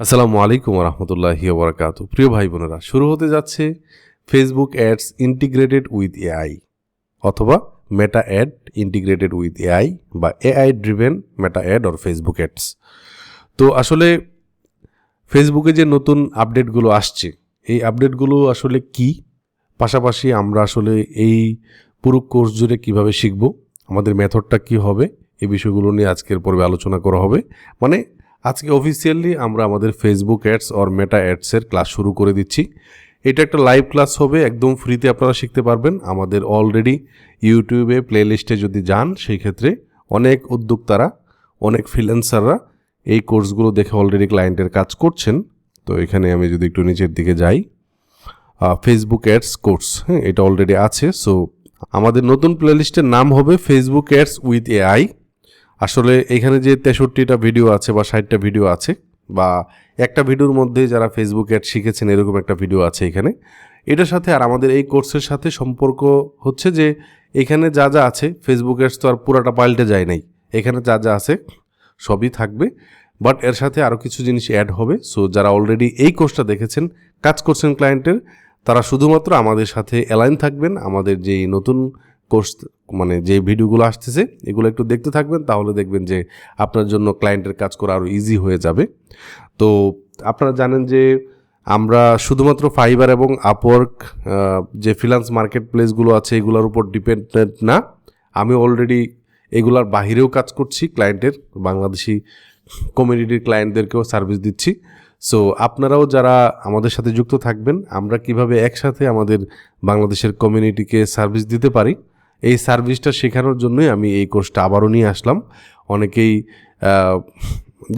আসসালামু আলাইকুম রহমতুল্লাহি ওবরাকাতু। প্রিয় ভাই বোনেরা, শুরু হতে যাচ্ছে Facebook ads integrated with AI অথবা Meta ad integrated with AI বা AI driven Meta ad or Facebook ads. তো আসলে ফেসবুকে যে নতুন আপডেটগুলো আসছে, এই আপডেটগুলো আসলে কি, পাশাপাশি আমরা আসলে এই পুরো কোর্স জুড়ে কীভাবে শিখব, আমাদের মেথডটা কি হবে, এই বিষয়গুলো নিয়ে আজকের পর্বে আলোচনা করা হবে। মানে আজকে অফিসিয়ালি আমরা আমাদের ফেসবুক অ্যাডস অর মেটা অ্যাডসের ক্লাস শুরু করে দিচ্ছি। এটা একটা লাইভ ক্লাস হবে, একদম ফ্রিতে আপনারা শিখতে পারবেন। আমাদের অলরেডি ইউটিউবে প্লেলিস্টে যদি যান, সেই ক্ষেত্রে অনেক উদ্যোক্তারা, অনেক ফ্রিল্যান্সাররা এই কোর্সগুলো দেখে অলরেডি ক্লায়েন্টের কাজ করছেন। তো এখানে আমি যদি একটু নিচের দিকে যাই, ফেসবুক অ্যাডস কোর্স, হ্যাঁ, এটা অলরেডি আছে। সো আমাদের নতুন প্লেলিস্টের নাম হবে ফেসবুক অ্যাডস উইথ এআই। আসলে এখানে যে 63টা ভিডিও আছে বা 60টা ভিডিও আছে, বা একটা ভিডিওর মধ্যে যারা ফেসবুক অ্যাড শিখেছেন এরকম একটা ভিডিও আছে এখানে। এটার সাথে আর আমাদের এই কোর্সের সাথে সম্পর্ক হচ্ছে যে এখানে যা যা আছে, ফেসবুক অ্যাডস তো আর পুরাটা পাল্টে যায় নাই, এখানে যা যা আছে সবই থাকবে, বাট এর সাথে আরও কিছু জিনিস অ্যাড হবে। সো যারা অলরেডি এই কোর্সটা দেখেছেন, কাজ করছেন ক্লায়েন্টের, তারা শুধুমাত্র আমাদের সাথে অ্যালাইন থাকবেন। আমাদের যেই নতুন কোর্স, মানে যে ভিডিওগুলো আসতেছে, এগুলো একটু দেখতে থাকবেন, তাহলে দেখবেন যে আপনার জন্য ক্লায়েন্টের কাজ করা আরও ইজি হয়ে যাবে। তো আপনারা জানেন যে আমরা শুধুমাত্র ফাইবার এবং আপওয়ার্ক, যে ফ্রিল্যান্স মার্কেট প্লেসগুলো আছে, এগুলোর উপর ডিপেন্ডেন্ট না। আমি অলরেডি এগুলার বাহিরেও কাজ করছি, ক্লায়েন্টের, বাংলাদেশি কমিউনিটির ক্লায়েন্টদেরকেও সার্ভিস দিচ্ছি। সো আপনারাও যারা আমাদের সাথে যুক্ত থাকবেন, আমরা কিভাবে একসাথে আমাদের বাংলাদেশের কমিউনিটিকে সার্ভিস দিতে পারি, এই সার্ভিসটা শেখানোর জন্যই আমি এই কোর্সটা আবারও নিয়ে আসলাম। অনেকেই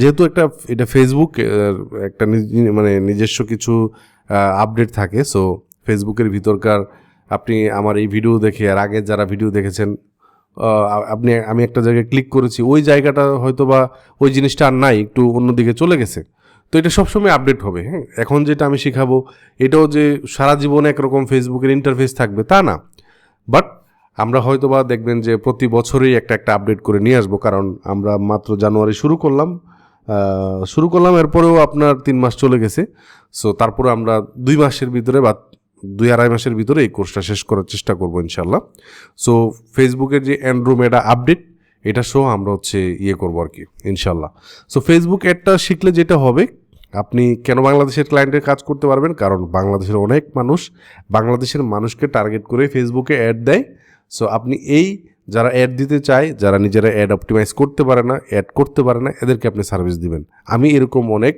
যেহেতু এটা ফেসবুক একটা মানে নিজস্ব কিছু আপডেট থাকে, সো ফেসবুকের ভিতরকার আপনি আমার এই ভিডিও দেখে আর আগে যারা ভিডিও দেখেছেন, আমি একটা জায়গায় ক্লিক করেছি, ওই জায়গাটা হয়তো বা ওই জিনিসটা আর নাই, একটু অন্যদিকে চলে গেছে। তো এটা সবসময় আপডেট হবে। হ্যাঁ, এখন যেটা আমি শেখাবো এটাও যে সারা জীবনে একরকম ফেসবুকের ইন্টারফেস থাকবে তা না, বাট আমরা হয়তো বা দেখবেন যে প্রতি বছরেই একটা আপডেট করে নিয়ে আসবো, কারণ আমরা মাত্র জানুয়ারি শুরু করলাম, এরপরেও আপনার 3 মাস চলে গেছে। সো তারপরে আমরা 2 মাসের ভিতরে বা 2-2.5 মাসের ভিতরে এই কোর্সটা শেষ করার চেষ্টা করবো ইনশাল্লাহ। সো ফেসবুকের যে অ্যান্ড্রোমেডা আপডেট, এটা সহ আমরা করবো আর কি ইনশাল্লাহ। সো ফেসবুক অ্যাডটা শিখলে যেটা হবে, আপনি কেন বাংলাদেশের ক্লায়েন্টের কাজ করতে পারবেন, কারণ বাংলাদেশের অনেক মানুষ বাংলাদেশের মানুষকে টার্গেট করে ফেসবুকে অ্যাড দেয়। সো আপনি যারা অ্যাড দিতে চায়, যারা নিজেরা অ্যাড অপটিমাইজ করতে পারে না, অ্যাড করতে পারে না, এদেরকে আপনি সার্ভিস দিবেন। আমি এরকম অনেক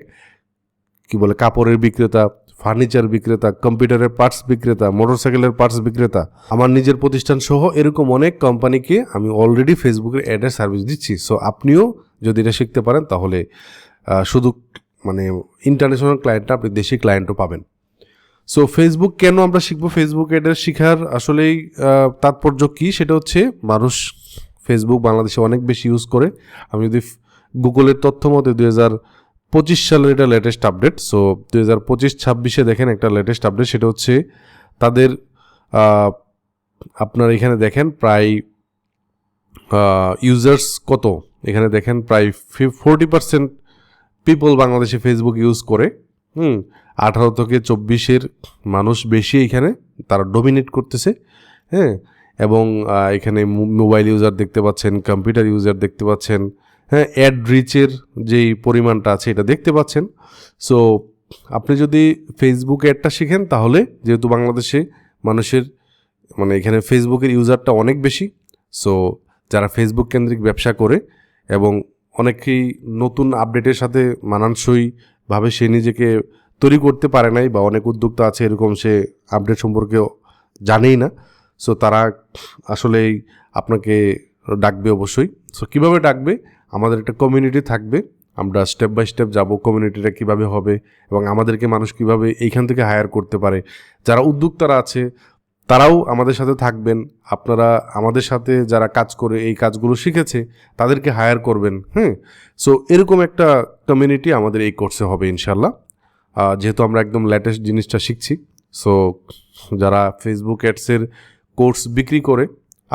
কাপড়ের বিক্রেতা, ফার্নিচার বিক্রেতা, কম্পিউটারের পার্টস বিক্রেতা, মোটরসাইকেলের পার্টস বিক্রেতা, আমার নিজের প্রতিষ্ঠান সহ এরকম অনেক কোম্পানিকে আমি অলরেডি ফেসবুকের অ্যাডের সার্ভিস দিচ্ছি। সো আপনিও যদি এটা শিখতে পারেন, তাহলে শুধু ইন্টারন্যাশনাল ক্লায়েন্ট না, আপনি দেশি ক্লায়েন্টও পাবেন। সো ফেসবুক কেন আমরা শিখবো, ফেসবুক অ্যাডের শিখার আসলেই তাৎপর্য কী, সেটা হচ্ছে মানুষ ফেসবুক বাংলাদেশে অনেক বেশি ইউজ করে। আমি যদি গুগলের তথ্য মতে 2025 সালের এটা লেটেস্ট আপডেট। সো 2025-26 দেখেন একটা লেটেস্ট আপডেট, সেটা হচ্ছে তাদের আপনার এখানে দেখেন প্রায় ইউজার্স কত, এখানে দেখেন প্রায় 40% পিপল বাংলাদেশে ফেসবুক ইউজ করে। 18 থেকে 24 মানুষ বেশি এখানে তারা ডমিনেট করতেছে। হ্যাঁ, এবং এখানে মোবাইল ইউজার দেখতে পাচ্ছেন, কম্পিউটার ইউজার দেখতে পাচ্ছেন, হ্যাঁ, অ্যাড রিচের যেই পরিমাণটা আছে এটা দেখতে পাচ্ছেন। সো আপনি যদি ফেসবুক অ্যাডটা শিখেন, তাহলে যেহেতু বাংলাদেশে মানুষের এখানে ফেসবুকের ইউজারটা অনেক বেশি, সো যারা ফেসবুক কেন্দ্রিক ব্যবসা করে এবং অনেকেই নতুন আপডেটের সাথে মানানসইভাবে সে নিজেকে তৈরি করতে পারে নাই, বা অনেক উদ্যোক্তা আছে এরকম, সে আপডেট সম্পর্কে জানেই না। সো তারা আসলেই আপনাকে ডাকবে অবশ্যই। সো কীভাবে ডাকবে, আমাদের একটা কমিউনিটি থাকবে, আমরা স্টেপ বাই স্টেপ যাব কমিউনিটিটা কীভাবে হবে এবং আমাদেরকে মানুষ কীভাবে এইখান থেকে হায়ার করতে পারে। যারা উদ্যোক্তারা আছে তারাও আমাদের সাথে থাকবেন, আপনারা আমাদের সাথে যারা কাজ করে এই কাজগুলো শিখেছে তাদেরকে হায়ার করবেন। সো এরকম একটা কমিউনিটি আমাদের এই কোর্সে হবে ইনশাল্লাহ, যেহেতু আমরা একদম লেটেস্ট জিনিসটা শিখছি। সো যারা ফেসবুক অ্যাডসের কোর্স বিক্রি করে,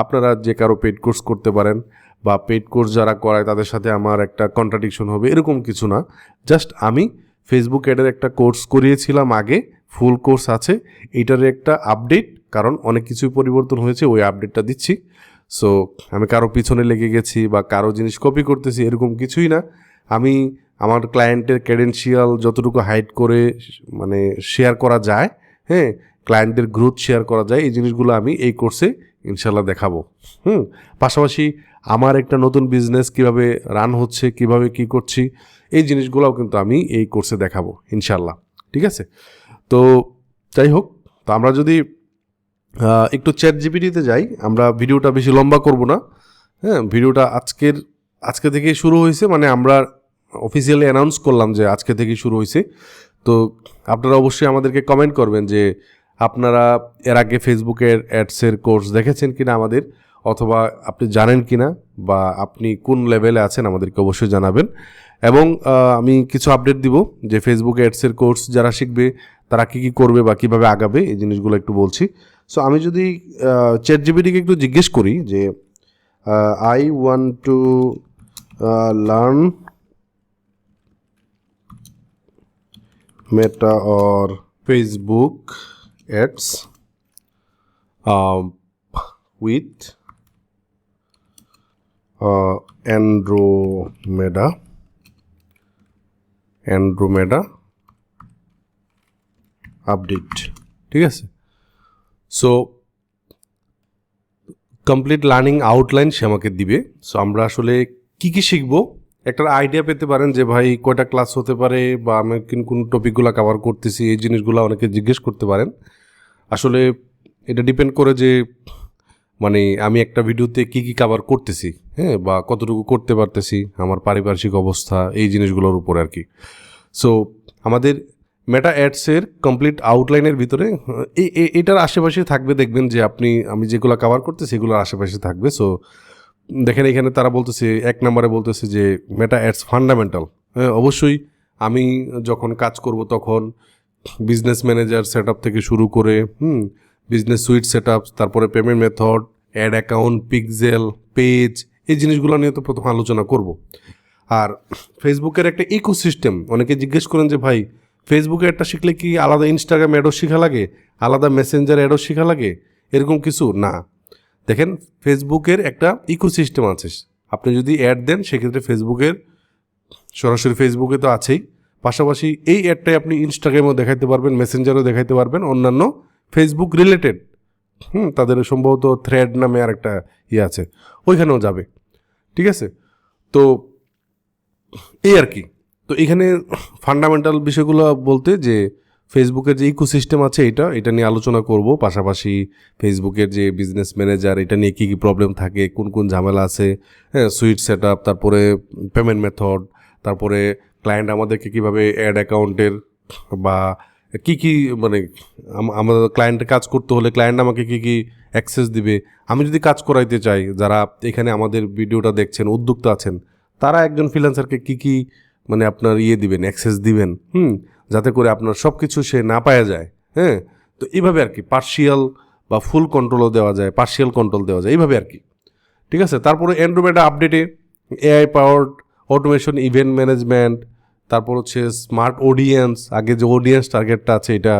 আপনারা যে কারো পেইড কোর্স করতে পারেন, বা পেইড কোর্স যারা করায় তাদের সাথে আমার একটা কন্ট্রাডিকশন হবে এরকম কিছু না। জাস্ট আমি ফেসবুক অ্যাডের একটা কোর্স করিয়েছিলাম আগে, ফুল কোর্স আছে, এইটার একটা আপডেট, কারণ অনেক কিছুই পরিবর্তন হয়েছে, ওই আপডেটটা দিচ্ছি। সো আমি কারো পিছনে লেগে গেছি বা কারো জিনিস কপি করতেছি এরকম কিছুই না। আমি আমার ক্লায়েন্টের ক্রেডেনশিয়াল যতটুকু হাইড করে মানে শেয়ার করা যায়, হ্যাঁ, ক্লায়েন্টদের গ্রোথ শেয়ার করা যায়, এই জিনিসগুলো আমি এই কোর্সে ইনশাল্লাহ দেখাবো। পাশাপাশি আমার একটা নতুন বিজনেস কিভাবে রান হচ্ছে, কিভাবে কি করছি, এই জিনিসগুলোও কিন্তু আমি এই কোর্সে দেখাবো ইনশাল্লাহ। ঠিক আছে, তো যাই হোক, তো আমরা যদি একটু চ্যাট জিপিটিতে যাই, আমরা ভিডিওটা বেশি লম্বা করব না। হ্যাঁ, ভিডিওটা আজকে থেকে শুরু হয়েছে, মানে আমরা অফিসিয়ালি অ্যানাউন্স করলাম যে আজকে থেকে শুরু হয়েছে। তো আপনারা অবশ্যই আমাদেরকে কমেন্ট করবেন যে আপনারা এর আগে ফেসবুকের অ্যাডসের কোর্স দেখেছেন কিনা আমাদের, অথবা আপনি জানেন কিনা, বা আপনি কোন লেভেলে আছেন আমাদেরকে অবশ্যই জানাবেন। এবং আমি কিছু আপডেট দিব যে ফেসবুক অ্যাডসের কোর্স যারা শিখবে তারা কী কী করবে বা কীভাবে আগাবে, এই জিনিসগুলো একটু বলছি। সো আমি যদি চ্যাট জিপিটিকে একটু জিজ্ঞেস করি যে I want to learn meta or Facebook ads with Andromeda update. ঠিক আছে, সো কমপ্লিট লার্নিং আউটলাইন সে আমাকে দিবে। সো আমরা আসলে কী কী শিখবো একটা আইডিয়া পেতে পারেন যে ভাই কয়টা ক্লাস হতে পারে, বা আমি কোন টপিকগুলো কভার করতেছি, এই জিনিসগুলো অনেকে জিজ্ঞেস করতে পারেন। আসলে এটা ডিপেন্ড করে যে মানে আমি একটা ভিডিওতে কী কী কভার করতেছি, হ্যাঁ, বা কতটুকু করতে পারতেছি, আমার পারিপার্শ্বিক অবস্থা, এই জিনিসগুলোর উপর আর কি। সো আমাদের মেটা অ্যাডসের কমপ্লিট আউটলাইনের ভিতরে এটার আশেপাশে থাকবে, দেখবেন যে আমি যেগুলো কভার করতেছি সেগুলোর আশেপাশে থাকবে। সো দেখেন এখানে তারা বলতেছে 1 নম্বরে বলতেছে যে মেটা অ্যাডস ফান্ডামেন্টাল। অবশ্যই আমি যখন কাজ করব তখন বিজনেস ম্যানেজার সেট আপ থেকে শুরু করে বিজনেস সুইট সেট আপ, তারপরে payment method, ad account, pixel, page, এই জিনিসগুলো নিয়ে তো প্রথম আলোচনা করব। আর ফেসবুকের একটা ইকোসিস্টেম, অনেকে জিজ্ঞেস করেন যে ভাই ফেসবুকে একটা শিখলে কি আলাদা ইনস্টাগ্রাম অ্যাডও শেখা লাগে, আলাদা মেসেঞ্জার অ্যাডও শেখা লাগে, এরকম কিছু না। দেখেন ফেসবুকের একটা ইকোসিস্টেম আছে, আপনি যদি অ্যাড দেন সেক্ষেত্রে ফেসবুকের সরাসরি ফেসবুকে তো আছেই, পাশাপাশি এই অ্যাডটাই আপনি ইনস্টাগ্রামেও দেখাইতে পারবেন, মেসেঞ্জারও দেখাইতে পারবেন, অন্যান্য ফেসবুক রিলেটেড তাদের সম্ভবত থ্রেড নামে আর একটা আছে, ওইখানেও যাবে। ঠিক আছে, তো এই আর কি। তো এখানে ফান্ডামেন্টাল বিষয়গুলো বলতে যে ফেসবুকের যে ইকোসিস্টেম আছে এটা নিয়ে আলোচনা করব, পাশাপাশি ফেসবুকের যে বিজনেস ম্যানেজার এটা নিয়ে কী কী প্রবলেম থাকে, কোন কোন ঝামেলা আছে, হ্যাঁ, সুইট সেট আপ, তারপরে পেমেন্ট মেথড, তারপরে ক্লায়েন্ট আমাদেরকে কীভাবে অ্যাড অ্যাকাউন্টের বা কী কী মানে আমাদের ক্লায়েন্টের কাজ করতে হলে ক্লায়েন্ট আমাকে কী কী অ্যাক্সেস দিবে, আমি যদি কাজ করাইতে চাই, যারা এখানে আমাদের ভিডিওটা দেখছেন উদ্যোক্তা আছেন, তারা একজন ফ্রিল্যান্সারকে কী কী মানে আপনার দিবেন, অ্যাক্সেস দিবেন, যাতে করে আপনার সব কিছু সে না পাওয়া যায়। হ্যাঁ, তো এইভাবে আর কি পার্শিয়াল বা ফুল কন্ট্রোলও দেওয়া যায়, পার্শিয়াল কন্ট্রোল দেওয়া যায়, এইভাবে আর কি। ঠিক আছে, তারপরে অ্যান্ড্রয়েড আপডেটে AI powered automation, event management, তারপর হচ্ছে স্মার্ট অডিয়েন্স, আগে যে অডিয়েন্স টার্গেটটা আছে এটা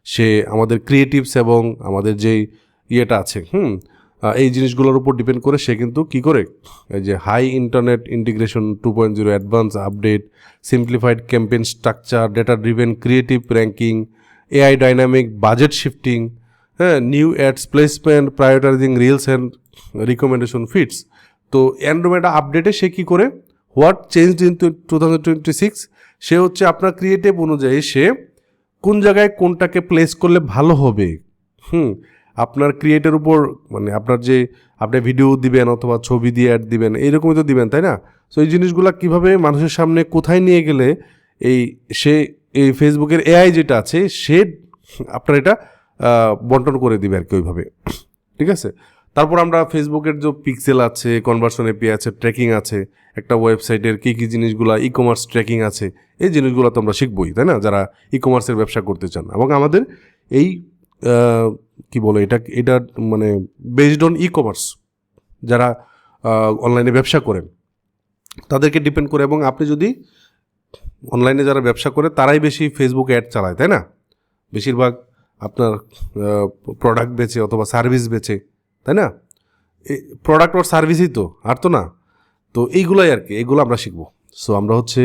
সে আমাদের ক্রিয়েটিভস এবং আমাদের যেই ইয়েটা আছে এই জিনিসগুলোর উপর ডিপেন্ড করে সে কিন্তু কী করে এই যে high internet integration 2.0 advance update, simplified campaign structure, data driven creative ranking, AI dynamic budget shifting, হ্যাঁ, new ads placement, prioritizing reels and recommendation feeds. তো অ্যান্ড্রয়েড আপডেটে সে কী করে হোয়াট চেঞ্জড ইন 2026, সে হচ্ছে আপনার ক্রিয়েটিভ অনুযায়ী সে কোন জায়গায় কোনটাকে প্লেস করলে ভালো হবে, আপনার ক্রিয়েটের উপর, মানে আপনার যে আপনি ভিডিও দিবেন অথবা ছবি দিয়ে অ্যাড দিবেন, এইরকমই তো দিবেন, তাই না? সো এই জিনিসগুলো কীভাবে মানুষের সামনে কোথায় নিয়ে গেলে এই ফেসবুকের এআই যেটা আছে সে আপনার এটা বন্টন করে দিবে আর কি ওইভাবে। ঠিক আছে, তারপর আমরা ফেসবুকের যে পিক্সেল আছে, কনভার্সন এপি আছে, ট্র্যাকিং আছে, একটা ওয়েবসাইটের কী কী জিনিসগুলো, ই কমার্স ট্র্যাকিং আছে, এই জিনিসগুলো তো আমরা শিখবই, তাই না, যারা ই কমার্সের ব্যবসা করতে চান। এবং আমাদের এই কি বলে এটা মানে বেসড অন ই কমার্স, যারা অনলাইনে ব্যবসা করেন তাদেরকে ডিপেন্ড করে। এবং আপনি যদি অনলাইনে যারা ব্যবসা করে তারাই বেশি ফেসবুক অ্যাড চালায়, তাই না? বেশিরভাগ আপনার প্রোডাক্ট বেচে অথবা সার্ভিস বেচে, তাই না? প্রোডাক্ট ওর সার্ভিসই তো, আর তো না। তো এইগুলাই আর কি, এইগুলো আমরা শিখবো। সো আমরা হচ্ছে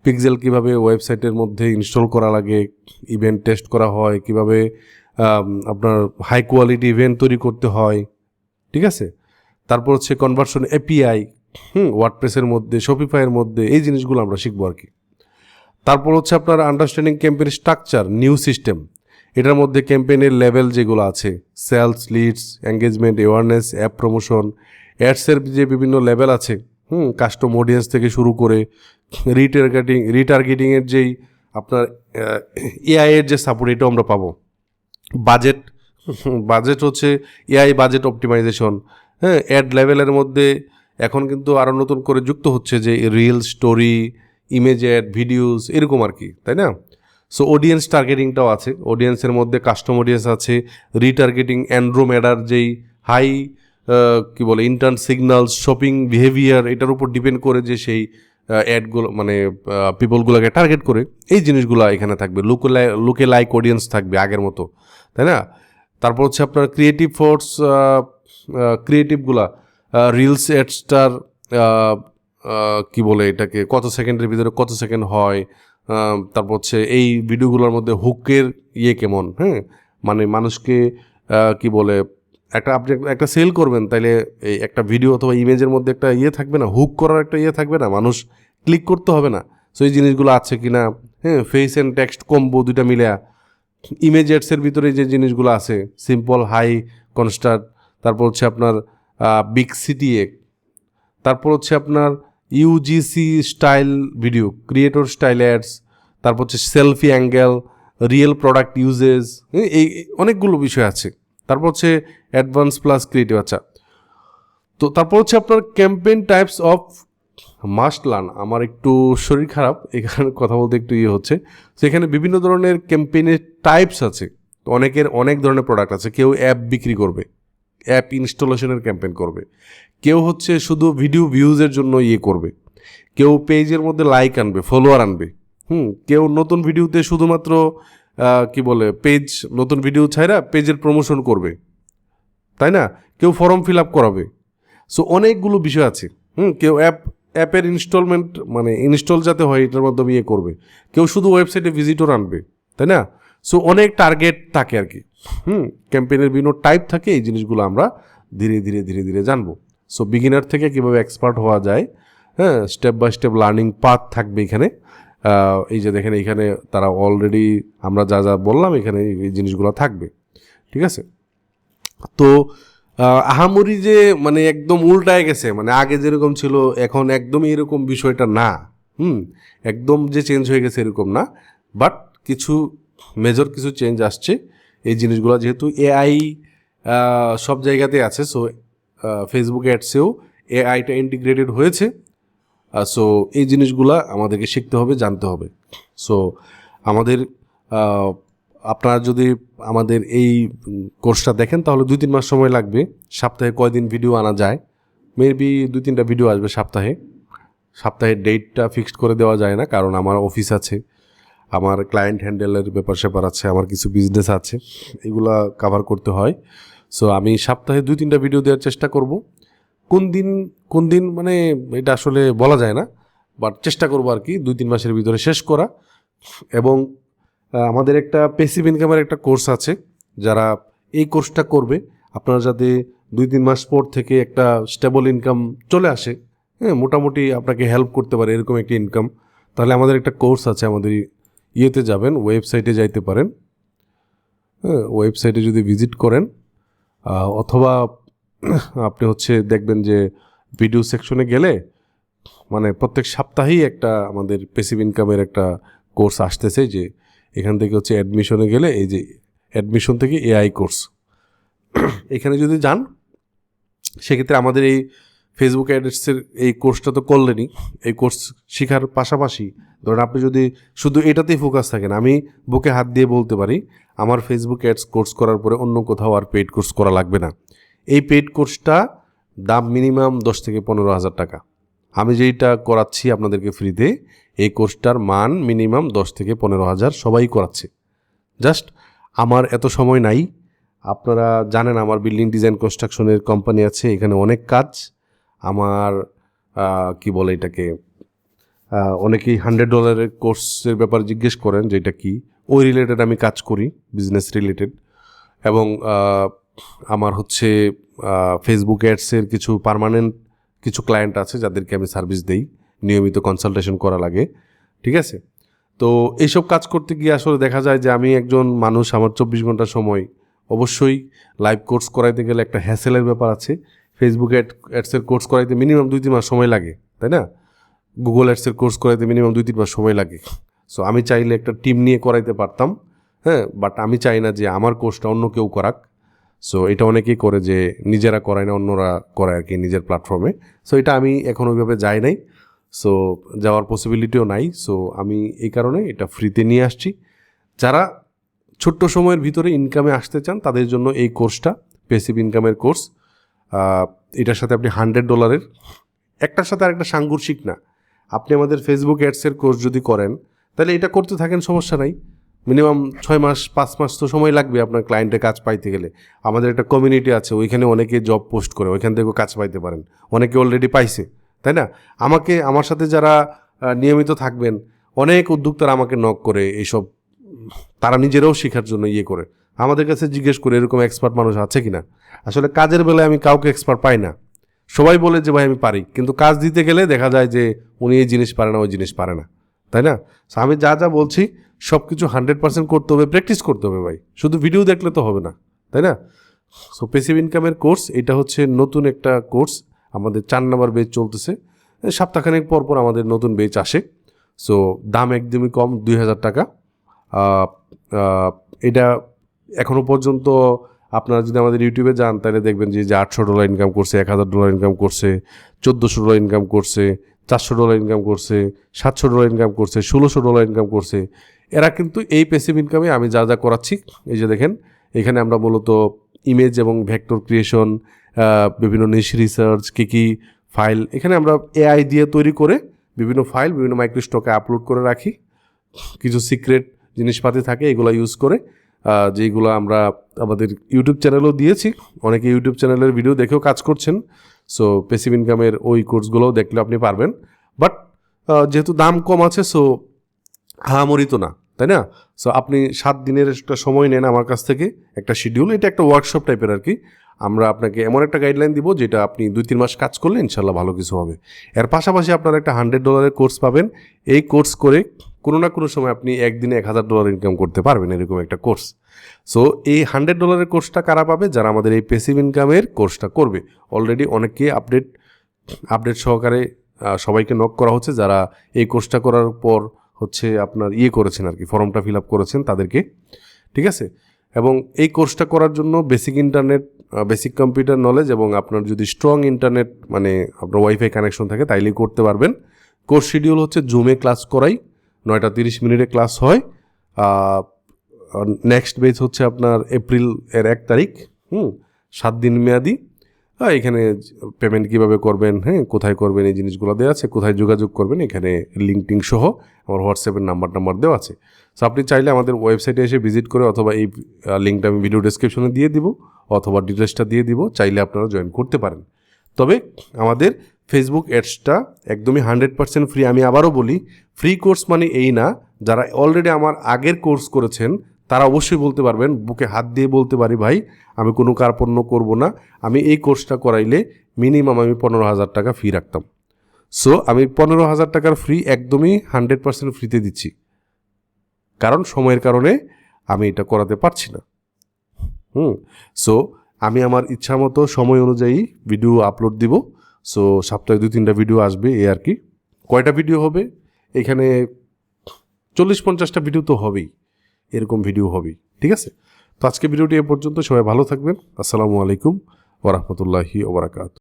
পিক্সেল কীভাবে ওয়েবসাইটের মধ্যে ইনস্টল করা লাগে, ইভেন্ট টেস্ট করা হয়, কীভাবে আপনার হাই কোয়ালিটি ইভেন্ট তৈরি করতে হয়, ঠিক আছে? তারপর হচ্ছে কনভার্সন এপিআই, ওয়ার্ডপ্রেসের মধ্যে, শপিফাইয়ের মধ্যে, এই জিনিসগুলো আমরা শিখবো আর কি। তারপর হচ্ছে আপনার understanding campaign structure, new system, এটার মধ্যে ক্যাম্পেইনের লেভেল যেগুলো আছে, sales, leads, engagement, awareness, app promotion, অ্যাডসের যে বিভিন্ন লেভেল আছে, কাস্টম অডিয়েন্স থেকে শুরু করে রিটার্গেটিংয়ের যেই আপনার এআইয়ের যে সাপোর্ট, এটাও আমরা পাবো। বাজেট হচ্ছে এআই বাজেট অপটিমাইজেশন, অ্যাড লেভেলের মধ্যে এখন কিন্তু আরও নতুন করে যুক্ত হচ্ছে যে reel, story, image ad, videos, এরকম আর কি, তাই না? সো অডিয়েন্স টার্গেটিংটাও আছে, অডিয়েন্সের মধ্যে কাস্টম অডিয়েন্স আছে, রিটার্গেটিং, অ্যান্ড্রোমেডার যেই হাই কি বলে ইন্টার্ন সিগন্যাল, শপিং বিহেভিয়ার, এটার উপর ডিপেন্ড করে যে সেই অ্যাডগুলো মানে পিপলগুলোকে টার্গেট করে, এই জিনিসগুলো এখানে থাকবে। লুকে লাইক অডিয়েন্স থাকবে আগের মতো, তাই না? তারপর হচ্ছে আপনার ক্রিয়েটিভ ফোর্স, ক্রিয়েটিভগুলা রিলস, অ্যাডস্টার, কি বলে এটাকে, কত সেকেন্ডের ভিতরে কত সেকেন্ড হয়, তারপর হচ্ছে এই ভিডিওগুলোর মধ্যে হুকের কেমন, মানে মানুষকে কি বলে আপনি একটা সেল করবেন, তাইলে এই একটা ভিডিও অথবা ইমেজের মধ্যে একটা থাকবে না, হুক করার একটা থাকবে না, মানুষ ক্লিক করতে হবে না। সো এই জিনিসগুলো আছে কি না, ফেস অ্যান্ড টেক্সট কম্বো দুইটা মিলে, ইমেজ অ্যাডসের ভিতরে যে জিনিসগুলো আছে, সিম্পল, হাই, কনস্ট্যান্ট, তারপর হচ্ছে আপনার বিগ সিটিএ, তারপর হচ্ছে আপনার UGC style video, creator style ads, তারপর হচ্ছে selfie angle, real product uses, এই অনেকগুলো বিষয় আছে। তারপর হচ্ছে অ্যাডভান্স প্লাস ক্রিয়েটিভ। আচ্ছা, তো তারপর হচ্ছে আপনার campaign types of must learn. আমার একটু শরীর খারাপ, এখানে কথা বলতে একটু হচ্ছে। সেখানে বিভিন্ন ধরনের ক্যাম্পেইনের টাইপস আছে, তো অনেক ধরনের প্রোডাক্ট আছে। কেউ অ্যাপ বিক্রি করবে, অ্যাপ ইনস্টলেশনের ক্যাম্পেইন করবে, কেউ হচ্ছে শুধু ভিডিও ভিউজের জন্য করবে, কেউ পেজের মধ্যে লাইক আনবে, ফলোয়ার আনবে, কেউ নতুন ভিডিওতে শুধুমাত্র কি বলে নতুন ভিডিও ছাড়া পেজের প্রমোশন করবে, তাই না? কেউ ফর্ম ফিল আপ করাবে। সো অনেকগুলো বিষয় আছে। কেউ অ্যাপের ইনস্টলমেন্ট মানে ইনস্টল যাতে হয় এটার মাধ্যমে করবে, কেউ শুধু ওয়েবসাইটে ভিজিটর আনবে, তাই না? সো অনেক টার্গেট থাকে আর কি। ক্যাম্পেইনের বিভিন্ন টাইপ থাকে, এই জিনিসগুলো আমরা ধীরে ধীরে জানবো। সো বিগিনার থেকে কীভাবে এক্সপার্ট হওয়া যায়, step by step learning path থাকবে এখানে। এই যে দেখেন, এখানে তারা অলরেডি আমরা যা বললাম এখানে এই জিনিসগুলো থাকবে, ঠিক আছে? তো আহামরি যে মানে একদম উল্টায় গেছে, মানে আগে যেরকম ছিল এখন একদমই এরকম বিষয়টা না, একদম যে চেঞ্জ হয়ে গেছে এরকম না, বাট কিছু মেজর কিছু চেঞ্জ আসছে। এই জিনিসগুলো যেহেতু এআই সব জায়গাতে আছে, সো ফেসবুক অ্যাডসেও এআইটা ইন্টিগ্রেটেড হয়েছে। সো এই জিনিসগুলা আমাদেরকে শিখতে হবে, জানতে হবে। সো আমাদের আপনারা যদি আমাদের এই কোর্সটা দেখেন তাহলে 2-3 মাস সময় লাগবে। সপ্তাহে কয়দিন ভিডিও আনা যায়, মেবি 2-3টা ভিডিও আসবে সপ্তাহে ডেটটা ফিক্সড করে দেওয়া যায় না, কারণ আমার অফিস আছে, আমার ক্লায়েন্ট হ্যান্ডেলের ব্যাপার স্যাপার আছে, আমার কিছু বিজনেস আছে, এগুলা কভার করতে হয়। সো আমি সপ্তাহে 2-3টা ভিডিও দেওয়ার চেষ্টা করব। কোন দিন মানে এটা আসলে বলা যায় না, বাট চেষ্টা করবো আর কি 2-3 মাসের ভিতরে শেষ করা। এবং আমাদের একটা প্যাসিভ ইনকামের একটা কোর্স আছে, যারা এই কোর্সটা করবে আপনারা যাতে 2-3 মাস পর থেকে একটা স্টেবল ইনকাম চলে আসে, মোটামুটি আপনাকে হেল্প করতে পারে এরকম একটা ইনকাম, তাহলে আমাদের একটা কোর্স আছে। আমাদের যাবেন, ওয়েবসাইটে যাইতে পারেন, ওয়েবসাইটে যদি ভিজিট করেন, অথবা আপনি হচ্ছে দেখবেন যে ভিডিও সেকশনে গেলে মানে প্রত্যেক সপ্তাহেই একটা আমাদের প্যাসিভ ইনকামের একটা কোর্স আসতেছে, যে এখান থেকে হচ্ছে অ্যাডমিশনে গেলে এই যে অ্যাডমিশন থেকে এআই কোর্স, এখানে যদি যান সেক্ষেত্রে আমাদের এই ফেসবুক অ্যাডসের এই কোর্সটা তো করলেনই। এই কোর্স শেখার পাশাপাশি ধরেন আপনি যদি শুধু এটাতেই ফোকাস থাকেন, আমি বুকে হাত দিয়ে বলতে পারি আমার ফেসবুক অ্যাডস কোর্স করার পরে অন্য কোথাও আর পেইড কোর্স করা লাগবে না। এই পেইড কোর্সটা দাম মিনিমাম 10 থেকে 15 হাজার টাকা। আমি যেইটা করাচ্ছি আপনাদেরকে ফ্রিতে, এই কোর্সটার মান মিনিমাম 10 থেকে 15,000 সবাই করাচ্ছে। জাস্ট আমার এত সময় নাই। আপনারা জানেন আমার বিল্ডিং ডিজাইন কনস্ট্রাকশনের কোম্পানি আছে, এখানে অনেক কাজ। আমার কি বলে এটাকে, অনেকেই $100 কোর্সের ব্যাপারে জিজ্ঞেস করেন যে এটা কি, ওই রিলেটেড আমি কাজ করি, বিজনেস রিলেটেড। এবং আমার হচ্ছে ফেসবুক অ্যাডসের কিছু পার্মানেন্ট কিছু ক্লায়েন্ট আছে যাদেরকে আমি সার্ভিস দেই, নিয়মিত কনসালটেশন করা লাগে, ঠিক আছে। তো এইসব কাজ করতে গিয়ে আসলে দেখা যায় যে আমি একজন মানুষ, আমার 24 ঘন্টা সময়, অবশ্যই লাইভ কোর্স করাইতে গেলে একটা হ্যাসেলের ব্যাপার আছে। ফেসবুক অ্যাডসের কোর্স করাইতে মিনিমাম 2-3 মাস সময় লাগে, তাই না? গুগল অ্যাডসের কোর্স করাইতে মিনিমাম 2-3 মাস সময় লাগে। সো আমি চাইলে একটা টিম নিয়ে করাইতে পারতাম, হ্যাঁ, বাট আমি চাই না যে আমার কোর্সটা অন্য কেউ করাক। সো এটা অনেকেই করে যে নিজেরা করায় না, অন্যরা করায় আর কি নিজের প্ল্যাটফর্মে। সো এটা আমি এখন ওইভাবে যাই নাই, সো যাওয়ার পসিবিলিটিও নাই। সো আমি এই কারণে এটা ফ্রিতে নিয়ে আসছি। যারা ছোট্ট সময়ের ভিতরে ইনকামে আসতে চান তাদের জন্য এই কোর্সটা প্যাসিভ ইনকামের কোর্স। এটার সাথে আপনি $100, একটার সাথে আরেকটা সাংঘর্ষিক না। আপনি আমাদের ফেসবুক অ্যাডসের কোর্স যদি করেন তাহলে এটা করতে থাকেন, সমস্যা নাই। মিনিমাম 6 মাস 5 মাস তো সময় লাগবে আপনার ক্লায়েন্টের কাজ পাইতে গেলে। আমাদের একটা কমিউনিটি আছে, ওইখানে অনেকে জব পোস্ট করে, ওইখান থেকেও কাজ পাইতে পারেন, অনেকে অলরেডি পাইছে, তাই না? আমার সাথে যারা নিয়মিত থাকবেন, অনেক উদ্যোক্তারা আমাকে নক করে এইসব, তারা নিজেরাও শেখার জন্য করে আমাদের কাছে জিজ্ঞেস করে এরকম এক্সপার্ট মানুষ আছে কি না। আসলে কাজের বেলায় আমি কাউকে এক্সপার্ট পাই না, সবাই বলে যে ভাই আমি পারি, কিন্তু কাজ দিতে গেলে দেখা যায় যে উনি এই জিনিস পারে না, ওই জিনিস পারে না, তাই না? আমি যা যা বলছি সব কিছু 100% করতে হবে, প্র্যাকটিস করতে হবে ভাই, শুধু ভিডিও দেখলে তো হবে না, তাই না? সো প্যাসিভ ইনকামের কোর্স এটা হচ্ছে নতুন একটা কোর্স, আমাদের 4 নম্বর বেচ চলতেছে। সপ্তাহখানেক পর পর আমাদের নতুন বেচ আসে। সো দাম একদমই কম, 2,000 টাকা। এটা এখনও পর্যন্ত আপনারা যদি আমাদের ইউটিউবে যান তাহলে দেখবেন যে $800 ইনকাম করছে, $1,000 ইনকাম করছে, $1,400 ইনকাম করছে, $400 ইনকাম করছে, $700 ইনকাম করছে, $1,600 ইনকাম করছে। এরা কিন্তু এই প্যাসিভ ইনকামে আমি যা যা করাচ্ছি, এই যে দেখেন এখানে আমরা মূলত ইমেজ এবং ভেক্টর ক্রিয়েশন, বিভিন্ন নিশ রিসার্চ, কী ফাইল এখানে আমরা এআই দিয়ে তৈরি করে বিভিন্ন ফাইল বিভিন্ন মাইক্রোস্টকে আপলোড করে রাখি। কিছু সিক্রেট জিনিসপাতি থাকে, এগুলো ইউজ করে, যেগুলো আমরা আমাদের ইউটিউব চ্যানেলও দিয়েছি, অনেকে ইউটিউব চ্যানেলের ভিডিও দেখেও কাজ করছেন। সো প্যাসিভ ইনকামের ওই কোর্সগুলোও দেখলে আপনি পারবেন, বাট যেহেতু দাম কম আছে সো হামরি তো না, তাই না? সো আপনি 7 দিনের একটা সময় নেন আমার কাছ থেকে, একটা শিডিউল, এটা একটা ওয়ার্কশপ টাইপের আর কি। আমরা আপনাকে এমন একটা গাইডলাইন দিব যেটা আপনি 2-3 মাস কাজ করলে ইনশাল্লাহ ভালো কিছু হবে। এর পাশাপাশি আপনারা একটা $100 কোর্স পাবেন। এই কোর্স করে কোনো না কোনো সময় আপনি একদিনে $1,000 ইনকাম করতে পারবেন, এরকম একটা কোর্স। সো এই $100 কোর্সটা কারা পাবে? যারা আমাদের এই প্যাসিভ ইনকামের কোর্সটা করবে। অলরেডি অনেকে আপডেট সহকারে সবাইকে নক করা হচ্ছে, যারা এই কোর্সটা করার পর হচ্ছে আপনার করেছেন আর কি, ফর্মটা ফিল আপ করেছেন তাদেরকে, ঠিক আছে। এবং এই কোর্সটা করার জন্য বেসিক কম্পিউটার নলেজ এবং আপনার যদি স্ট্রং ইন্টারনেট মানে আপনার ওয়াইফাই কানেকশন থাকে তাইলেই করতে পারবেন। কোর্স শিডিউল হচ্ছে জুমে ক্লাস করাই, 9:30 ক্লাস হয়। নেক্সট বেচ হচ্ছে আপনার এপ্রিল 1 তারিখ, 7 দিন মেয়াদি। এখানে পেমেন্ট কীভাবে করবেন, কোথায় করবেন এই জিনিসগুলো দেওয়া আছে, কোথায় যোগাযোগ করবেন এখানে লিঙ্কটিং সহ আমার হোয়াটসঅ্যাপের নাম্বার দেওয়া আছে। সো আপনি চাইলে আমাদের ওয়েবসাইটে এসে ভিজিট করে, অথবা এই লিঙ্কটা আমি ভিডিও ডেসক্রিপশনে দিয়ে দিব, অথবা ডিটেলসটা দিয়ে দিব, চাইলে আপনারা জয়েন করতে পারেন। তবে আমাদের ফেসবুক অ্যাডসটা একদমই 100% ফ্রি। আমি আবারও বলি, ফ্রি কোর্স মানে এই না। যারা অলরেডি আমার আগের কোর্স করেছেন তারা অবশ্যই বলতে পারবেন, বুকে হাত দিয়ে বলতে পারি ভাই আমি কোনো কার্পণ্য করব না, আমি এই কোর্সটা করাইলে মিনিমাম আমি 15,000 টাকা ফি রাখতাম। সো আমি 15,000 টাকার ফ্রি একদমই 100% ফ্রিতে দিচ্ছি, কারণ সময়ের কারণে আমি এটা করাতে পারছি না। সো আমি আমার ইচ্ছা মতো সময় অনুযায়ী ভিডিও আপলোড দিব। সো সপ্তাহে 2-3টা ভিডিও আসবে, এই আর কি। কয়টা ভিডিও হবে? এখানে 40-50টা ভিডিও তো হবেই, এরকম ভিডিও হবেই, ঠিক আছে। তো আজকে ভিডিওটি এ পর্যন্ত, সবাই ভালো থাকবেন। আসসালামু আলাইকুম ওয়া রাহমাতুল্লাহি ওয়া বারাকাতুহু।